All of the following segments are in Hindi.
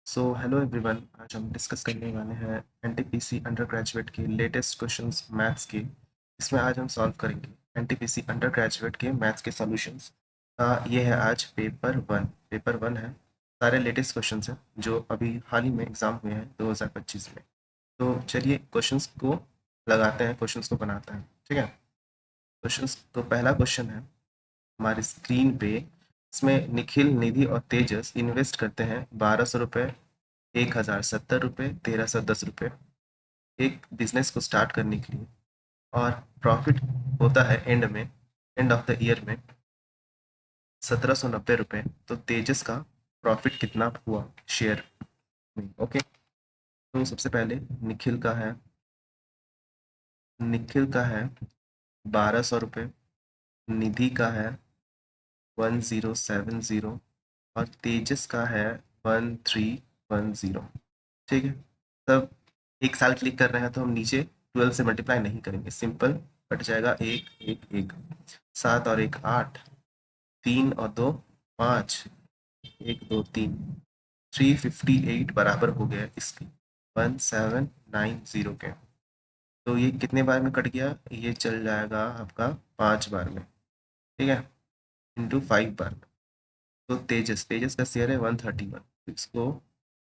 हेलो एवरीवन, आज हम डिस्कस करने वाले हैं एनटीपीसी अंडर ग्रेजुएट के लेटेस्ट क्वेश्चंस मैथ्स के। इसमें आज हम सॉल्व करेंगे एनटीपीसी अंडर ग्रेजुएट के मैथ्स के सॉल्यूशंस। ये है आज पेपर वन है। सारे लेटेस्ट क्वेश्चंस हैं जो अभी हाल ही में एग्जाम हुए हैं 2025 में। तो चलिए क्वेश्चंस को लगाते हैं, क्वेश्चंस को बनाते हैं। ठीक है। क्वेश्चंस तो पहला क्वेश्चन है हमारी स्क्रीन पे। इसमें निखिल, निधि और तेजस इन्वेस्ट करते हैं 1200 रुपये, 1070 रुपये, 1310 रुपये एक बिजनेस को स्टार्ट करने के लिए, और प्रॉफिट होता है एंड ऑफ द ईयर में 1790 रुपये। तो तेजस का प्रॉफिट कितना हुआ शेयर में? ओके। तो सबसे पहले निखिल का है 1200 रुपये, निधि का है 1070, और तेजस का है 1310। ठीक है। तब एक साल क्लिक कर रहे हैं तो हम नीचे 12 से मल्टीप्लाई नहीं करेंगे, सिंपल कट जाएगा। एक एक एक, 7 और 1 8, 3 और 2 5, 1 2 3, 358 बराबर हो गया इसकी 1790 के। तो ये कितने बार में कट गया? ये चल जाएगा आपका 5 बार में। ठीक है, इंटू 5 बार में। तो तेजस तेजस का शेयर है 131। इसको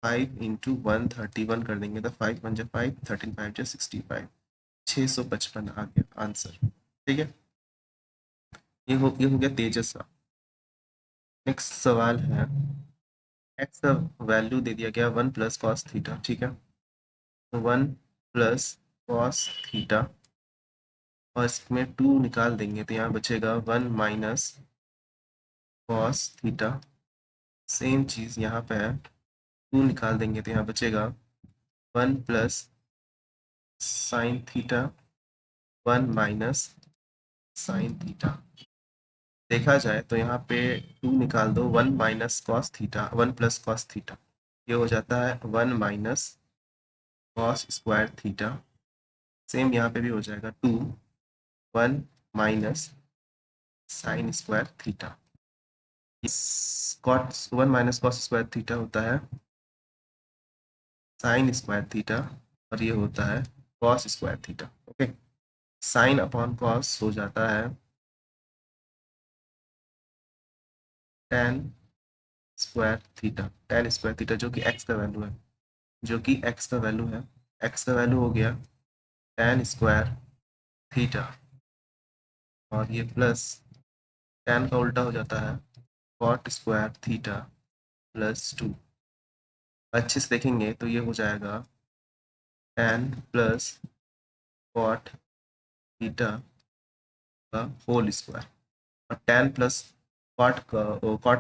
5 × 131 कर देंगे तो 5 × 5 13 5 65, 655 आ गया आंसर। ठीक है। ये हो गया तेजस का। नेक्स्ट सवाल है, एक्स का वैल्यू दे दिया गया 1 + cos थीटा। ठीक है। तो 1 + cos थीटा, और इसमें 2 निकाल देंगे तो यहाँ बचेगा 1 - cos थीटा। सेम चीज़ यहाँ पे है, 2 निकाल देंगे तो यहाँ बचेगा 1 + sin थीटा, 1 - sin थीटा। देखा जाए तो यहाँ पे 2 निकाल दो, 1 - cos थीटा, 1 + cos थीटा, ये हो जाता है 1 - cos² थीटा। सेम यहाँ पे भी हो जाएगा 2, 1 - sin² theta. Cot 1 - cos² theta होता है sin² थीटा, और ये होता है cos² theta. Okay. Sine upon cos हो जाता है tan² थीटा, जो कि एक्स का वैल्यू है, एक्स का वैल्यू हो गया tan²थीटा, और ये प्लस tan का उल्टा हो जाता है cot²थीटा +2। अच्छे से देखेंगे तो ये हो जाएगा tan + cot थीटा का होल स्क्वायर, और tan + cot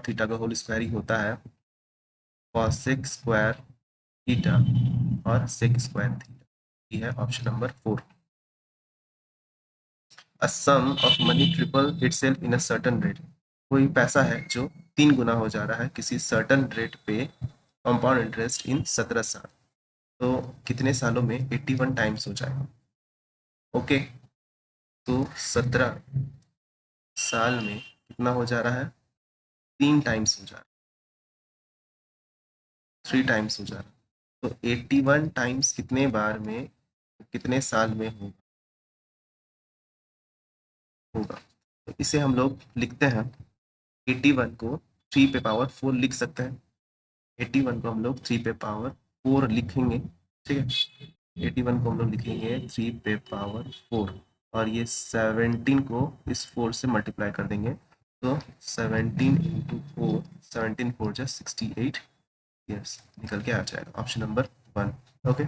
थीटा का होल स्क्वायर ही होता है cosec² थीटा और sec² थीटा। ये है option number 4। A sum of money triple itself in a certain rate। कोई पैसा है जो 3 गुना हो जा रहा है किसी सर्टन रेट पे, कंपाउंड इंटरेस्ट इन 17 साल। तो कितने सालों में 81 टाइम्स हो जाएगा? ओके। तो 17 साल में कितना हो जा रहा है? 3 टाइम्स हो जा रहा है, 3 टाइम्स हो जा रहा है। तो 81 टाइम्स कितने बार में, कितने साल में होगा? तो इसे हम लोग लिखते हैं, 81 को 3 पे पावर 4 लिख सकते हैं। 81 को हम लोग 3 पे पावर 4 लिखेंगे। ठीक है। 81 को हम लोग लिखेंगे 3 पे पावर 4, और ये 17 को इस 4 से मल्टीप्लाई कर देंगे तो 17 × 4, 17 4 जा 68 ईयर्स निकल के आ जाएगा ऑप्शन नंबर 1। ओके।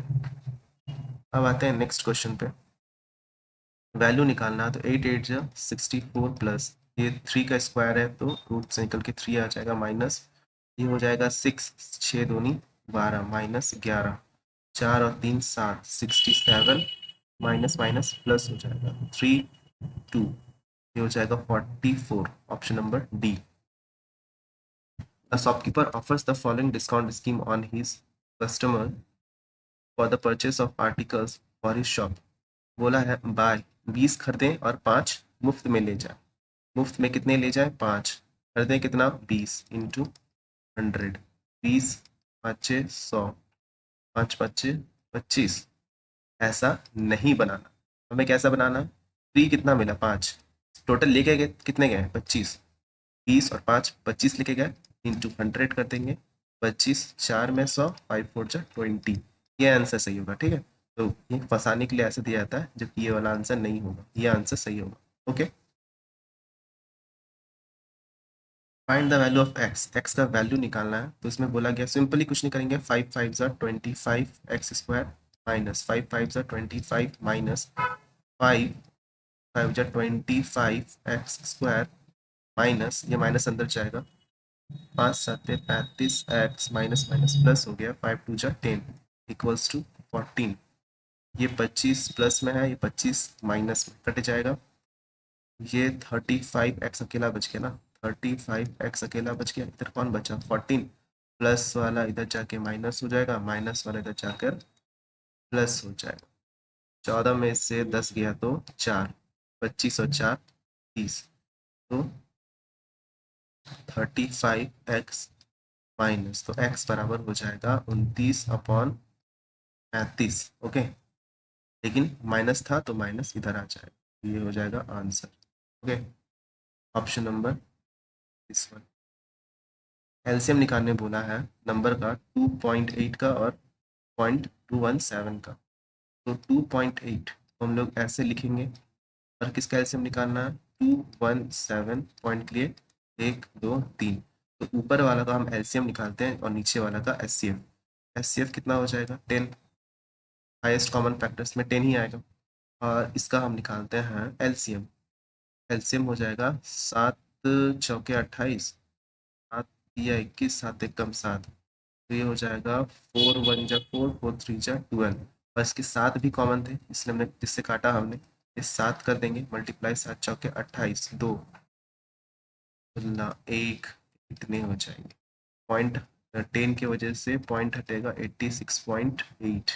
अब आते हैं नेक्स्ट क्वेश्चन पे। वैल्यू निकालना है तो 8 8 जा 64 प्लस ये 3 का स्क्वायर है तो रूट से निकल के 3 आ जाएगा, माइनस ये हो जाएगा 6, 6 दूनी 12, -11, 4 और 3 7, 67, माइनस माइनस प्लस हो जाएगा 3 2, ये हो जाएगा 44, option number D. A shopkeeper offers the following discount scheme on his customer for the purchase of articles for his shop। बोला है बाय 20 खरीदें और 5 मुफ्त में ले जाए। मुफ्त में कितने ले जाए? 5। खरीदें कितना? 20 × 100, 20 5 6 100, 5 5 6 25। ऐसा नहीं बनाना। हमें कैसा बनाना? 3 कितना मिला? 5। टोटल लेके गए कितने गए? 25। 20 और 5 25 लेके गए, इंटू 100 कर देंगे। 25 4 में 100, 5 4 जा 20। ये आंसर सही होगा। ठीक है, तो ये फंसाने के लिए ऐसे दिया जाता है, जबकि ये वाला आंसर नहीं होगा, ये आंसर सही होगा। Okay, find the value of x. X का वैल्यू निकालना है, तो इसमें बोला गया सिंपली कुछ नहीं करेंगे। 5 5 जा 25 एक्स स्क्वायर माइनस 5 5 जा 25 माइनस 5 5 जा 25 एक्स स्क्वायर माइनस, ये माइनस अंदर जाएगा, 5 7 35 एक्स माइनस माइनस प्लस हो गया, 5 2 जा 10 इक्वल्स टू 14। ये 25 प्लस में है, ये 25 माइनस में कट जाएगा। ये 35 एक्स अकेला बच गया ना, 35 एक्स अकेला बच गया। इधर कौन बचा? 14। प्लस वाला इधर जाके माइनस हो जाएगा, माइनस वाला इधर जाकर प्लस हो जाएगा। 14 में से 10 गया तो 4, 25 और 4 30, तो 35 एक्स माइनस, तो एक्स बराबर हो जाएगा 29/35। ओके, लेकिन माइनस था तो माइनस इधर आ जाएगा, ये हो जाएगा आंसर। ओके, ऑप्शन नंबर इस वन। एलसीएम निकालने बोला है नंबर का 2.8 का और 0.217 का। तो 2.8 तो हम लोग ऐसे लिखेंगे, और किसका एलसीएम निकालना है? 217 पॉइंट के लिए 1 2 3। तो ऊपर वाला का हम एलसीएम निकालते हैं और नीचे वाला का एचसीएफ। एचसीएफ कितना हो जाएगा? 10। हाईएस्ट कॉमन फैक्टर्स में 10 ही आएगा। और इसका हम निकालते हैं एलसीएम। एलसीएम हो जाएगा 7 चौके 28, 7 या 21, 7 एकम 7। तो ये हो जाएगा 4 1 जा 4, 4 3 जा 12। और इसके 7 भी कॉमन थे, इसलिए हमने जिससे काटा हमने, इस 7 कर देंगे मल्टीप्लाई, 7 चौके 28, 2 1, इतने हो जाएंगे। पॉइंट 10 की वजह से पॉइंट हटेगा 86.8।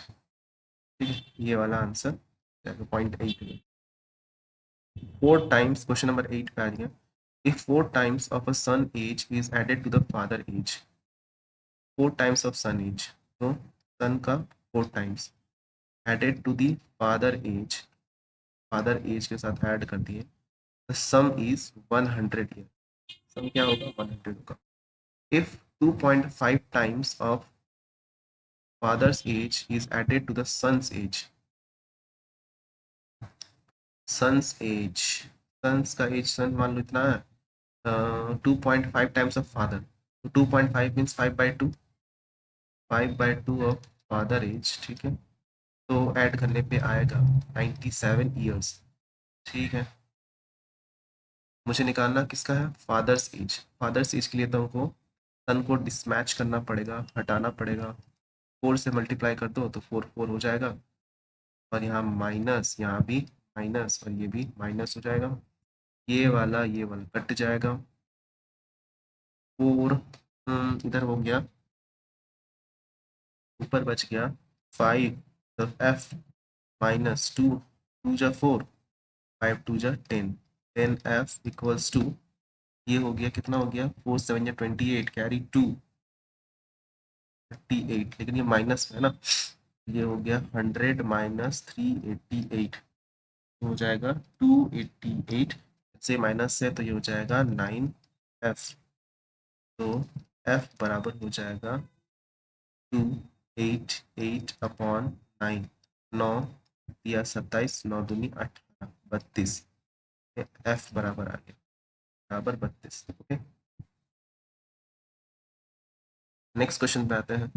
ठीक है, ये वाला आंसर 0.8 में। 4 times, क्वेश्चन नंबर 8 पे आ रही है, if 4 times of a son age is added to the father age, 4 times of son age, तो son का 4 times added to the father age, father age के साथ ऐड कर दिए, the sum is 100 year। sum क्या होगा? 100 होगा। if 2.5 times of father's age is added to the son's age, son's age, sons का age, son मान लो इतना है, 2.5 times of father, तो 2.5 means 5/2, 5/2 ऑफ फादर एज। ठीक है, तो ऐड करने पे आएगा 97 ईयर्स। ठीक है, मुझे निकालना किसका है? Father's age. फादर्स एज के लिए तो हमको सन को डिसमैच करना पड़ेगा, हटाना पड़ेगा। 4 से मल्टीप्लाई कर दो तो 4 4 हो जाएगा, और यहाँ माइनस, यहाँ भी माइनस, और ये भी माइनस हो जाएगा। ये वाला कट जाएगा। 4 इधर हो गया, ऊपर बच गया 5, तो एफ माइनस 2, 2 जा 4, 5 2 जा 10, 10f इक्वल्स टू, ये हो गया कितना हो गया? 4 7 या 28, कैरी 2 38, लेकिन ये माइनस में है ना, ये हो गया 100 माइनस 388, हो जाएगा 288। से माइनस से तो ये हो जाएगा 9f। तो f बराबर हो जाएगा 288/9। 9 या 27, 9 दूनी 18, 32। f बराबर आ गया, बराबर 32। ओके, नेक्स्ट क्वेश्चन पे आते हैं।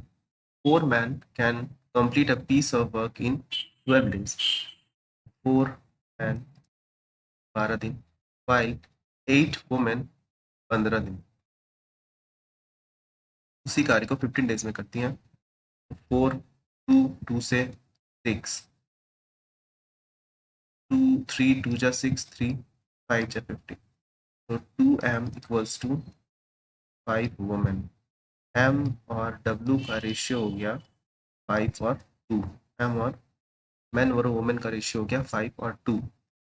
4 men can complete a piece of work in 12 days। 4 men 12 दिन, while 8 women 15 दिन उसी कार्य को 15 डेज में करती हैं। 4 2 2 से 6, 2 3 2 जा 6, 3 5 जा 15, तो 2m equals to 5 women. m और w का रेशियो हो गया 5 और 2। m और मैन और वुमेन का रेशियो हो गया 5 और 2।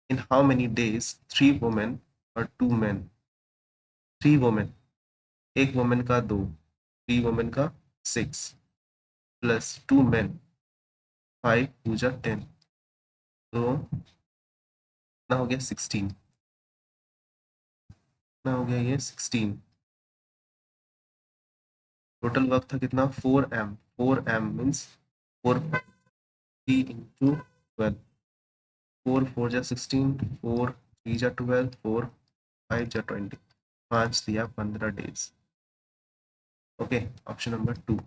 In how many days 3 women और 2 मैन? 3 वुमेन, एक वुमेन का 2, 3 वुमेन का 6 प्लस 2 men, 5 2 जा 10, तो कितना हो गया 16, कितना हो गया ये 16। टोटल वर्क था कितना 4m, 4m मीन्स 4 3 इंटू 12, 4 4 जा 16, 4 3 जा 12, 4 5 जा 20, 5 दिया 15 days. Okay, option number 2।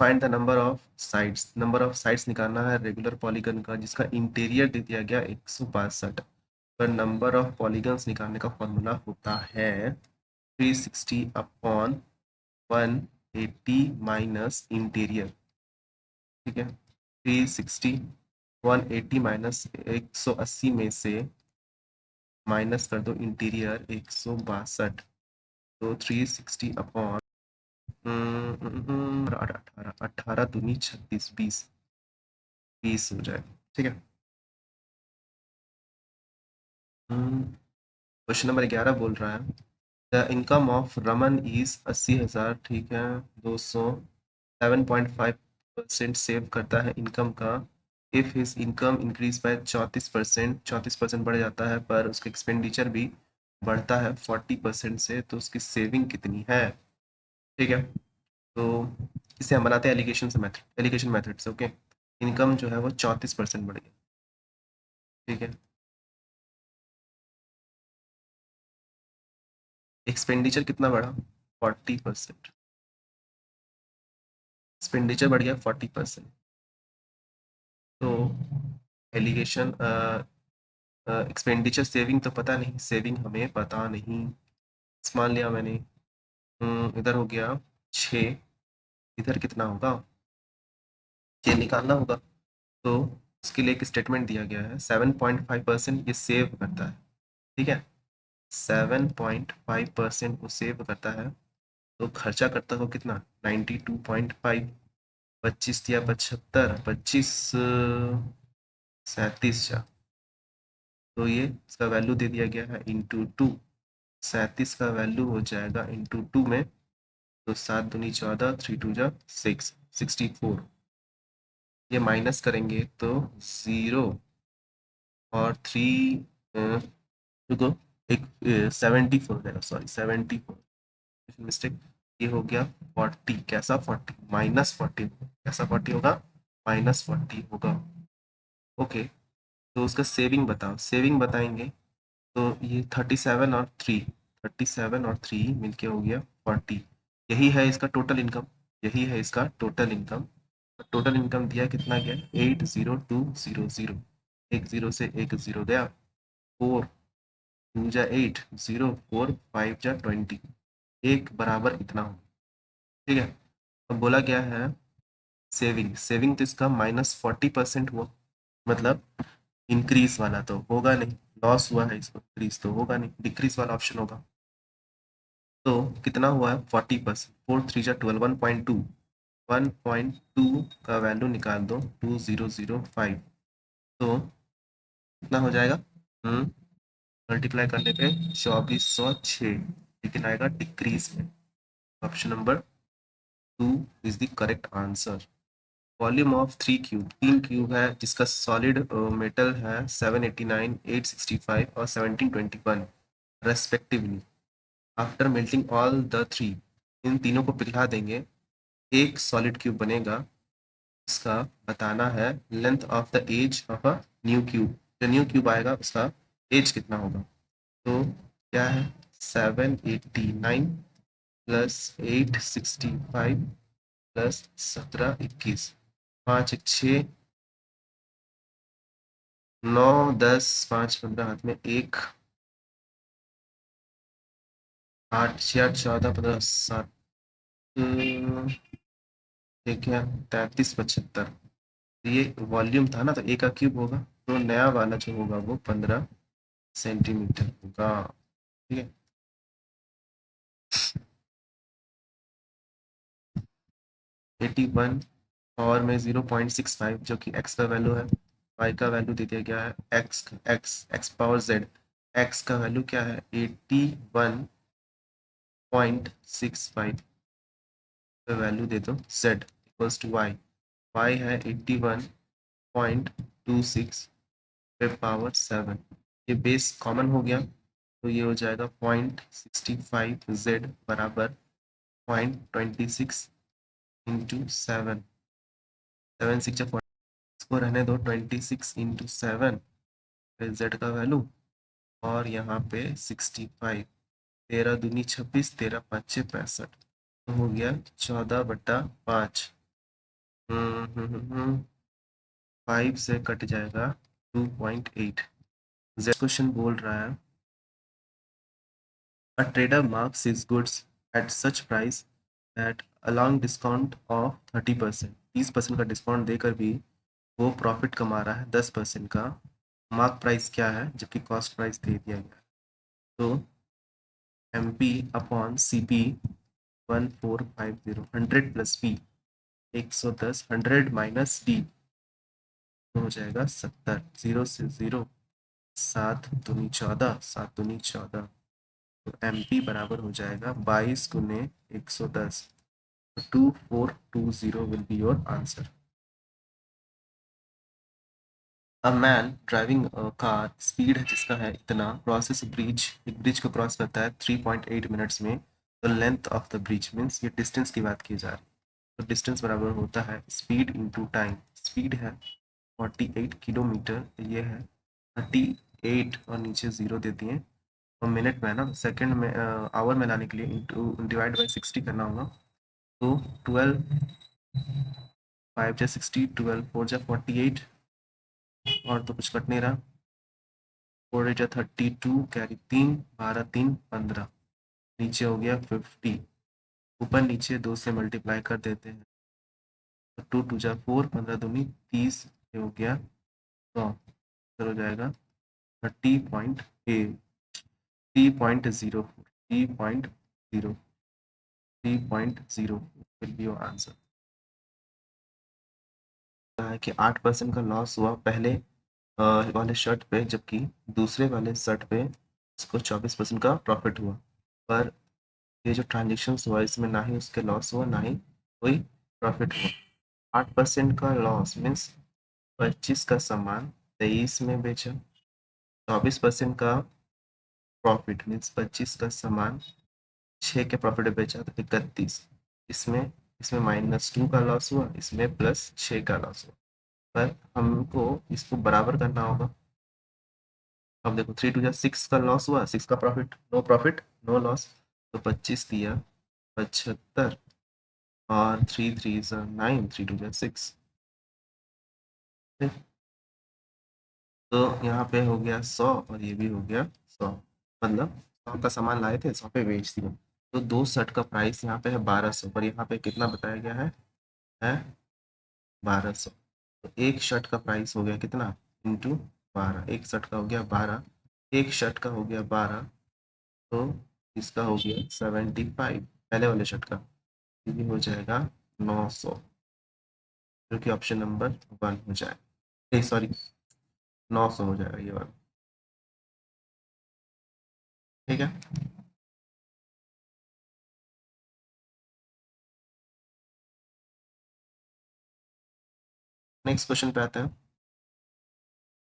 Find the number of sides, number of sides निकालना है रेगुलर पॉलीगन का जिसका इंटीरियर दे दिया गया 162, पर नंबर ऑफ पॉलीगन्स निकालने का फॉर्मूला होता है 360 अपॉन 180 माइनस इंटीरियर। ठीक है, 360 180 माइनस 180 में से माइनस कर दो इंटीरियर 162, तो 360 अपॉन 18, 18 दूनी 36, 20, 20 हो जाए। ठीक है, क्वेश्चन नंबर 11 बोल रहा है the income of Raman is 80,000। ठीक है, 200 7.5% सेव करता है इनकम का। If his income increase by 34%, 34% बढ़ जाता है पर उसका एक्सपेंडिचर भी बढ़ता है 40% से, तो उसकी सेविंग कितनी है। ठीक है, तो इसे हम बनाते हैं एलिगेशन से, मेथड एलिगेशन मेथड से। ओके, इनकम जो है वो 34% बढ़ गई। ठीक है, एक्सपेंडिचर कितना बढ़ा 40%, एक्सपेंडिचर बढ़ गया 40%, तो एलिगेशन एक्सपेंडिचर सेविंग तो पता नहीं, सेविंग हमें पता नहीं, मान लिया मैंने। इधर हो गया 6, इधर कितना होगा ये निकालना होगा, तो उसके लिए एक स्टेटमेंट दिया गया है 7.5% ये सेव करता है। ठीक है, 7.5% वो सेव करता है, तो खर्चा करता हो कितना 92.5, 25 या 75, 25 37 जा, तो ये इसका वैल्यू दे दिया गया है इंटू 2, 37 का वैल्यू हो जाएगा इंटू 2 में, तो 7 दूनी 14, 3 2 जा 6, 64, ये माइनस करेंगे तो 0 और 3 रुको, एक 74 हो जाएगा, सॉरी 74, मिस्टेक, ये हो गया 40, कैसा 40 माइनस 40, कैसा 40 होगा -40 होगा। ओके, तो उसका सेविंग बताओ, सेविंग बताएंगे तो ये 37 और 3 मिलके हो गया 40, यही है इसका टोटल इनकम, यही है इसका टोटल इनकम। टोटल इनकम दिया कितना गया 80200, एक जीरो से एक जीरो गया, 4 2 जा 8, 0 4 5 जा 20, एक बराबर इतना हो। ठीक है, अब बोला गया है सेविंग, सेविंग तो इसका -40% हुआ, मतलब इंक्रीज वाला तो होगा नहीं, लॉस हुआ है इसको, इंक्रीज तो होगा नहीं, डिक्रीज वाला ऑप्शन होगा। तो कितना हुआ है 40%, 4 3 जा 12, 1.2, 1.2 का वैल्यू निकाल दो 2005, तो कितना हो जाएगा मल्टीप्लाई करने पे 2406, लेकिन आएगा डिक्रीज में। Option number 2 is the correct answer. Volume of 3 cube, 3 cube है जिसका सॉलिड मेटल है 789, 865 और 1721 respectively. After melting all the three, इन तीनों को पिघला देंगे, एक सॉलिड क्यूब बनेगा। इसका बताना है length of the edge of a new cube, जो न्यू क्यूब आएगा उसका एज कितना होगा, तो क्या है 789 प्लस 865 प्लस 1721, 5 1 6 9 10 5 15 हाथ में एक, 8 6 8 14 15 7, एक है 33 75, ये वॉल्यूम था ना, तो ए का क्यूब होगा, तो नया वाला जो होगा वो 15 सेंटीमीटर होगा। ठीक है, 81 और में 0.65 जो कि x का वैल्यू है, y का वैल्यू दे दिया गया है x पावर z, x का वैल्यू क्या है 81 0.65 पे वैल्यू दे दो z इक्वल्स टू y है 81.26 पे पावर 7। ये बेस कॉमन हो गया तो ये हो जाएगा 0.65 z बराबर 0.26 इंटू 7, 7 6 इसको रहने दो 26 इंटू 7 फिर z का वैल्यू और यहाँ पे 65, 13 दूनी 26, 13 5 6 65, तो हो गया 14/5। 5 से कट जाएगा 2.8। z क्वेश्चन बोल रहा है a trader marks his goods at such price that along discount of 30%, 30% का डिस्काउंट देकर भी वो प्रॉफिट कमा रहा है 10% का। मार्क प्राइस क्या है जबकि कॉस्ट प्राइस दे दिया गया है। तो M P upon C P 1450, 100 plus P 110, 100 minus D हो जाएगा 70, 0 से 0, 7 दूनी 14, 7 दूनी 14, तो एम पी बराबर हो जाएगा 22 गुने 110, 2420 will be your answer. A man driving a car, speed है जिसका है इतना, क्रॉसेस ब्रिज, एक ब्रिज को क्रॉस करता है 3.8 मिनट्स में। The length of the bridge means ये डिस्टेंस की बात की जा रही है। तो डिस्टेंस बराबर होता है स्पीड इंटू टाइम। स्पीड है 48 किलोमीटर, ये है 38 और नीचे 0 दे दिए और मिनट में ना, सेकंड में आवर में लाने के लिए इंटू डिवाइड बाई 60 करना होगा। तो 12 5 जा 60, 12 4 जा 48 और तो कुछ कट नहीं रहा, 4 8 जा 32, कैरी 3, 12 3 15, नीचे हो गया 50, ऊपर नीचे 2 से मल्टीप्लाई कर देते हैं तो 2 2 जा 4, 15 दूनी 30, ये हो गया 100, इधर हो जाएगा 3.0 विल बी योर आंसर। है कि 8% का लॉस हुआ पहले वाले शर्ट पे, जबकि दूसरे वाले शर्ट पे इसको 24% का प्रॉफिट हुआ। पर ये जो ट्रांजेक्शन हुआ इसमें ना ही उसके लॉस हुआ ना ही कोई प्रॉफिट हुआ। 8% का लॉस मीन्स 25 का सामान 23 में बेचा, 24% का प्रॉफिट मीन्स 25 का सामान 6 के प्रॉफिट में बेचा तो 31, इसमें इसमें -2 का लॉस हुआ, इसमें +6 का लॉस हुआ। पर हमको इसको बराबर करना होगा। अब देखो 3 2 जा 6 का लॉस हुआ, 6 का प्रॉफिट नो लॉस, तो 25 दिया 75 और 3 3 9, 3 2 जा 6, तो यहाँ पे हो गया 100 और ये भी हो गया 100, मतलब 100 का सामान लाए थे 100 पे बेच दिया। तो 2 शर्ट का प्राइस यहाँ पे है 1200, पर यहाँ पे कितना बताया गया है 1200। तो एक शर्ट का प्राइस हो गया कितना इंटू 12, एक शर्ट का हो गया 12, एक शर्ट का हो गया 12, तो इसका हो गया 75 पहले वाले शर्ट का, ये हो जाएगा 900, जो कि ऑप्शन नंबर 1 हो जाए, सॉरी 900 हो जाएगा ये वाला। ठीक है, नेक्स्ट क्वेश्चन पे आते हैं।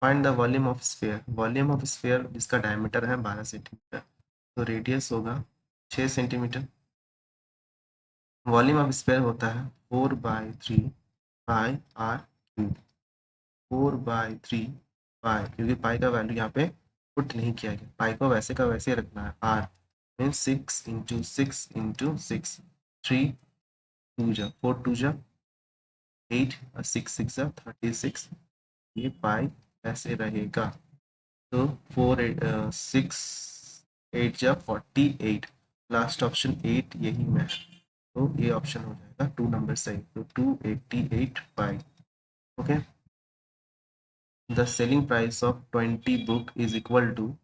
Find the volume of sphere, volume of sphere जिसका डायमीटर है 12 सेंटीमीटर, तो रेडियस होगा 6 सेंटीमीटर। वॉल्यूम ऑफ स्फीयर होता है 4/3 पाई आर क्यूब, 4/3 पाई, क्योंकि पाई का वैल्यू यहाँ पे पुट नहीं किया गया, पाई को वैसे का वैसे रखना है। आर मीन 6 इंटू 6 इंटू 6, 3 2 जा 4 2 जा 8 और 6 6 जा 36, ये पाई ऐसे रहेगा। तो 4 6 8 जा 48, लास्ट ऑप्शन 8 यही में है, तो ये ऑप्शन हो जाएगा 2 नंबर सही, तो 288 pi. Okay, the selling price of 20 book is equal to,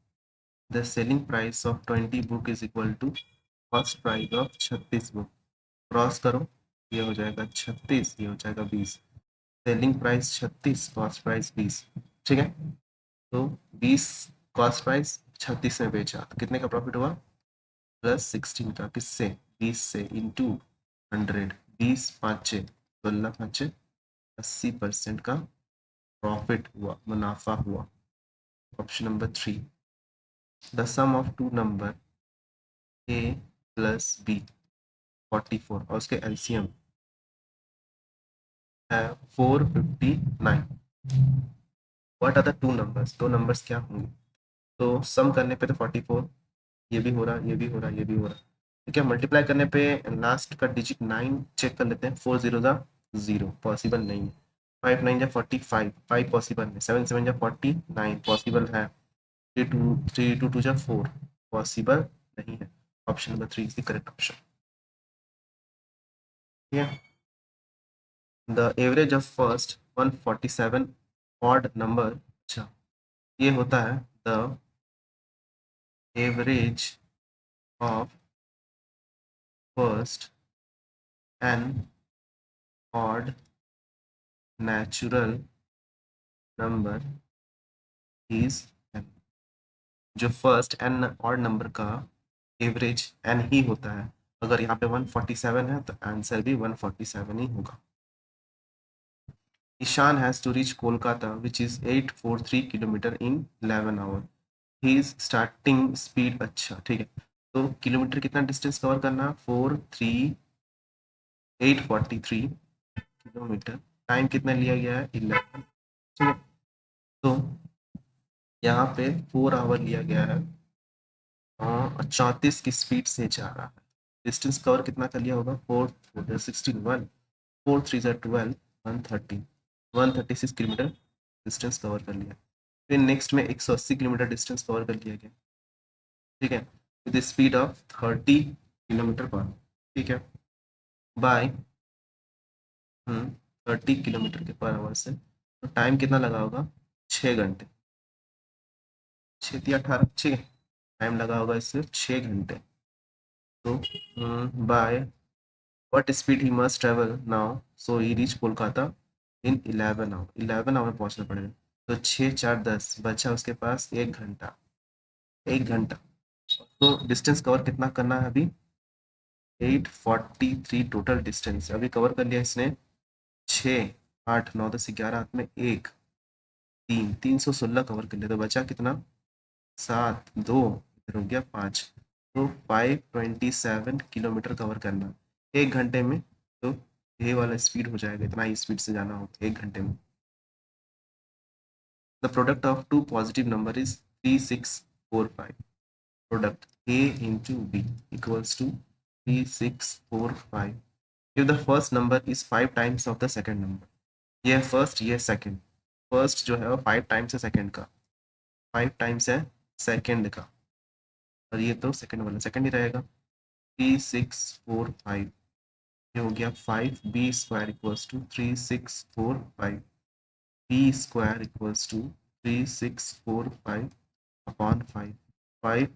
the selling price of 20 book is equal to cost price of 36 book. Cross करो, ये हो जाएगा 36, ये हो जाएगा 20, सेलिंग प्राइस 36, कॉस्ट प्राइस 20। ठीक है, तो 20 कॉस्ट प्राइस 36 में बेचा तो कितने का प्रॉफिट हुआ प्लस 16 का किससे 20 से इंटू 100, 20 5 12 5 80% का प्रॉफिट हुआ, मुनाफा हुआ। Option number 3। The sum of two number A plus B 44 और उसके एलसीएम है 459। What are the two numbers, दो नंबर्स क्या होंगे? तो सम करने पे तो 44, ये भी हो रहा, ये भी हो रहा, ये भी हो रहा। ठीक है, मल्टीप्लाई करने पे लास्ट का डिजिट 9 चेक कर लेते हैं। 4 0 जा 0, पॉसिबल नहीं है। 5 9 जा 45, 5 पॉसिबल है। 7 7 जा 49, पॉसिबल है। 3 2 2 जा 4, पॉसिबल नहीं है। Option number 3 is the correct option. ठीक है, the average of first 147 odd number, अच्छा ये होता है the average of first N odd natural number is N. जो फर्स्ट एन ऑड नंबर का एवरेज एन ही होता है। अगर यहाँ पे 147 है तो आंसर भी 147 ही होगा। Ishan has to reach Kolkata which is 843 kilometre in 11 hour. He is starting speed, अच्छा ठीक है। तो किलोमीटर कितना डिस्टेंस कवर करना, 843 किलोमीटर। टाइम कितना लिया गया है, 11। ठीक है, तो यहाँ पे 4 आवर लिया गया है, 34 की स्पीड से जा रहा है। डिस्टेंस कवर कितना कर लिया होगा, 4 16 1 4 3 12 130 136 किलोमीटर डिस्टेंस कवर कर लिया। फिर नेक्स्ट में 180 किलोमीटर डिस्टेंस कवर कर लिया गया। ठीक है, विद स्पीड ऑफ 30 किलोमीटर पर, ठीक है, बाय 30 किलोमीटर के पर आवर से। तो टाइम कितना लगा होगा, 6 घंटे। 6 3 18, ठीक है, टाइम लगा होगा इससे 6 घंटे। तो by what speed he must travel now so he reach Kolkata in 11 hour, 11 hour पहुंचना पड़ेगा। तो 6 4 10 बचा उसके पास 1 घंटा, 1 घंटा। तो डिस्टेंस कवर कितना करना है अभी, 843 टोटल डिस्टेंस अभी कवर कर लिया इसने। 6 8 9 10 11 हाथ में 1 3 316 कवर कर लिया। तो बचा कितना, 7 2 इधर हो गया 5। तो 527 किलोमीटर कवर करना 1 घंटे में। तो ये वाला स्पीड हो जाएगा, इतना ही स्पीड से जाना हो 1 घंटे में। The product of two positive number is 3645। Product a into b equals to 3645 if the first number is 5 times of the second number। ये फर्स्ट, ये सेकंड। फर्स्ट जो है वो 5 टाइम्स है सेकंड का, 5 टाइम्स है सेकंड का, और ये तो सेकंड वाला सेकंड ही रहेगा। 3645, ये हो गया 5b² equals to 3645। B square equals to 3645 upon 5। 5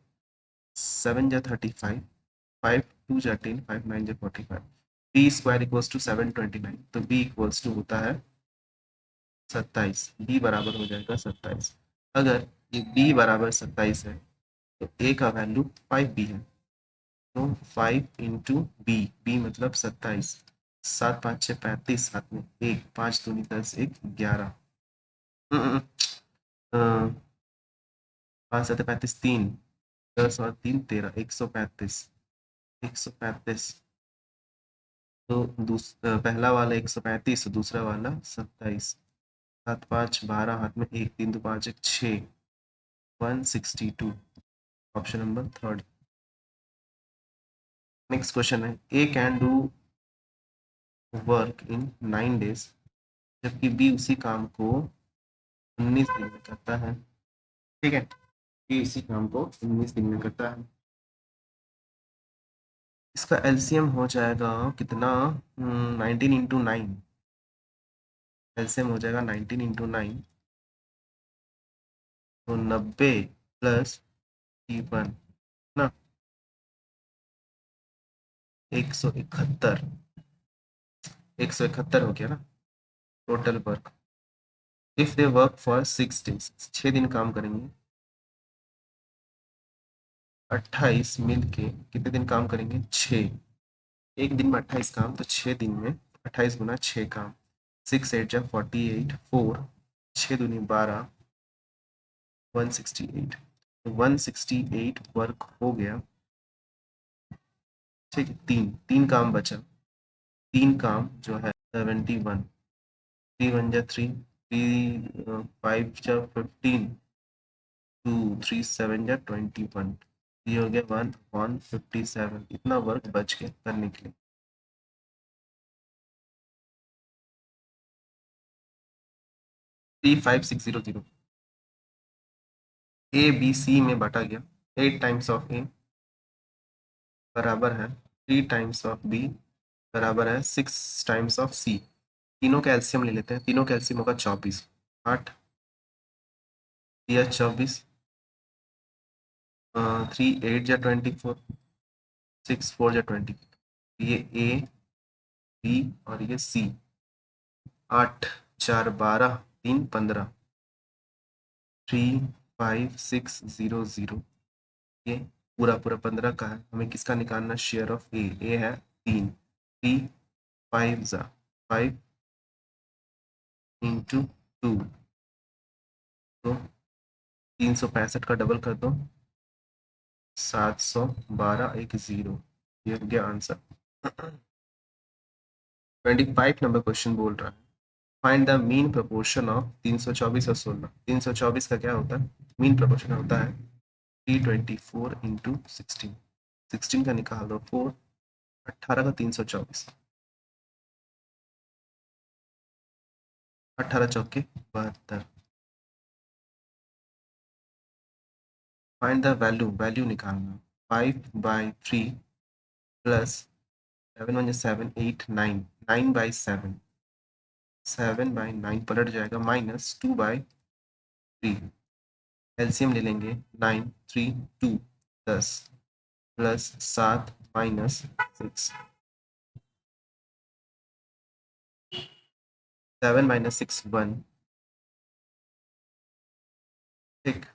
7 जा 35, 5 2 जा 10, 5 9 जा 45। B square equals to 729। तो बी इक्वल्स टू होता है 27। बी बराबर हो जाएगा 27। अगर ये बी बराबर 27 है तो ए का वैल्यू 5b है। तो 5 इंटू बी, बी मतलब 27। 7 5 6 35 हाथ में 1, 5 दूनी 10 1 11। 5 7 35 3, 10 और 3 13, 135। 135 तो पहला वाला 135, दूसरा वाला 27। 7 5 12 हाथ में 1 3 2 5 1 6, 162। Option number third. Next question है, A can do work in 9 days जबकि बी उसी काम को 19 दिन में करता है। ठीक है, बी इसी काम को 19 दिन में करता है। इसका एलसीएम हो जाएगा कितना, 19 into 9। एलसीएम हो जाएगा 19 into 9, तो 90 प्लस 1 ना 171। 171 हो गया ना total work. If they work for 6 days, 6 दिन काम करेंगे 28 मिल के कितने दिन काम करेंगे? 6। एक दिन में 28 काम, तो 6 दिन में 28 गुना 6 काम। 6 8 जा 48, 4 6 दूनी 12, 168। 168 वर्क हो गया। ठीक है, तीन तीन काम बचा। तीन काम जो है 71। 3 1 जा 3, 5 जा 15, 2 3 7 जा 21। ये हो गया 1/57। इतना वर्क बच गया करने के लिए। 35600 ए बी सी में बांटा गया। 8 टाइम्स ऑफ ए बराबर है 3 टाइम्स ऑफ बी बराबर है 6 टाइम्स ऑफ सी। तीनों का एलसीएम ले लेते हैं। तीनों का एलसीएम होगा 24। 8 या 24, 3 8 या 24, 6 4 या 20। ये ए बी और ये सी। 8 4 12, 3 15, 35600। ये पूरा पूरा 15 का है। हमें किसका निकालना? शेयर ऑफ ए। ए है 3। 3 5 जा 5 इंटू 2, तो 365 का डबल कर दो, 712 एक जीरो। ये हो गया आंसर। 25 नंबर क्वेश्चन बोल रहा है find the mean proportion of 324 और 16। 324 का क्या होता है? मीन प्रोपोर्शन होता है 324 इंटू 16। 16 का निकाल दो 4, 18 का 324, 18 चौके 72। फाइंड द वैल्यू, वैल्यू निकालना। 5/3 प्लस 7 1 7 8 9, 9/7, 7/9 पलट जाएगा, माइनस 2/3। एलसीएम ले लेंगे। 9 3 2 10 प्लस 7 माइनस 6, 7 माइनस 6 1। ठीक।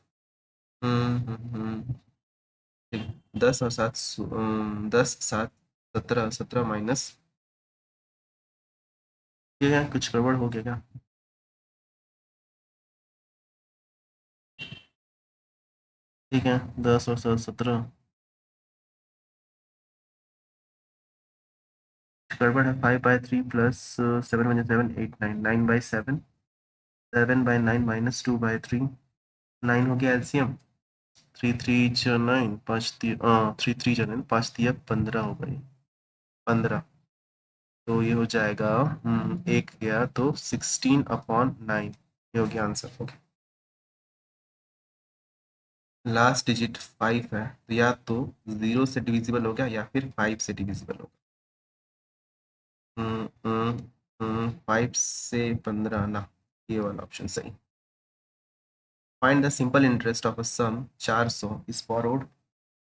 ठीक। 10 और 7, 10 7 17, 17 माइनस। ये है कुछ गड़बड़ हो गया क्या? ठीक है, 10 और 7 17 गड़बड़ है। 5/3 प्लस 7 1 7 8 9, 9/7, 7/9 माइनस 2/3। 9 हो गया एलसीएम। 3 3 9, 5 3 3 9, 5 दिया 15 हो गई। 15, तो ये हो जाएगा एक गया तो 16/9। ये हो गया आंसर। ओके, लास्ट डिजिट 5 है, तो या तो 0 से डिविजिबल हो गया या फिर 5 से डिविजिबल हो गया। 5 से 15 ना, ये वाला ऑप्शन सही। Find the simple interest of a sum 400 is borrowed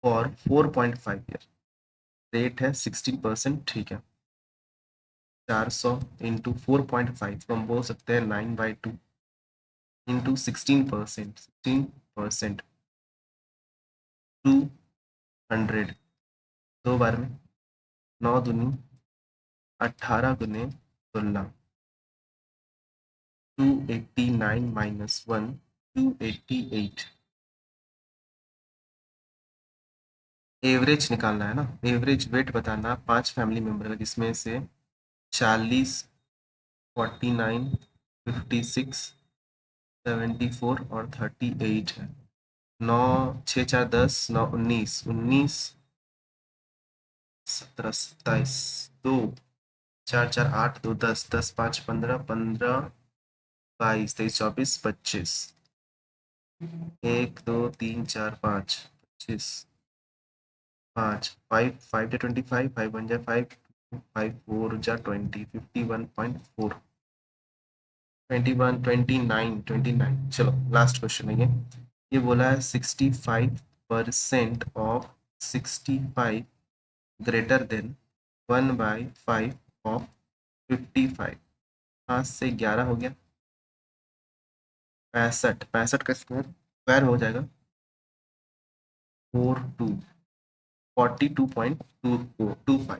for 4.5 year. Rate है 16%। ठीक है, 400 इंटू 4.5, तो हम बोल सकते हैं 9/2 इंटू 16%। 16% 200, दो बार में। 9 दूनी 18 गुने 16, 289 माइनस 1, 288। एवरेज निकालना है ना, एवरेज वेट बताना 5 फैमिली मेंबर का, जिसमें से 40 49 56 74 और 38 है। 9 6 4 10, 9 19, 19 17 27, 2 4 4 8 2 10, 10 5 15, 15 22 23 24 25, 1 2 3 4 5 25, 5 5 5 जा 25, 5 1 जा 5, 5 4 जा 20, 51.4, 21 29 29। चलो लास्ट क्वेश्चन है ये बोला है 65% ऑफ 65 ग्रेटर देन 1/5 ऑफ 55। 5 से 11 हो गया। 65 65 का स्क्वायर स्क्वायर हो जाएगा। 42.25।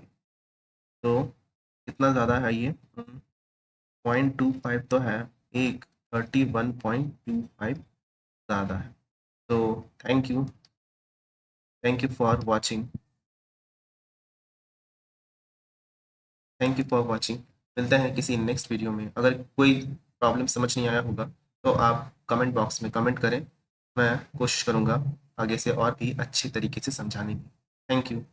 तो कितना ज़्यादा है ये? 0.25 तो है, एक 31.25 ज़्यादा है। तो thank you for watching. Thank you for watching. मिलते हैं किसी नेक्स्ट वीडियो में। अगर कोई प्रॉब्लम समझ नहीं आया होगा तो आप कमेंट बॉक्स में कमेंट करें, मैं कोशिश करूँगा आगे से और भी अच्छी तरीके से समझाने की। Thank you.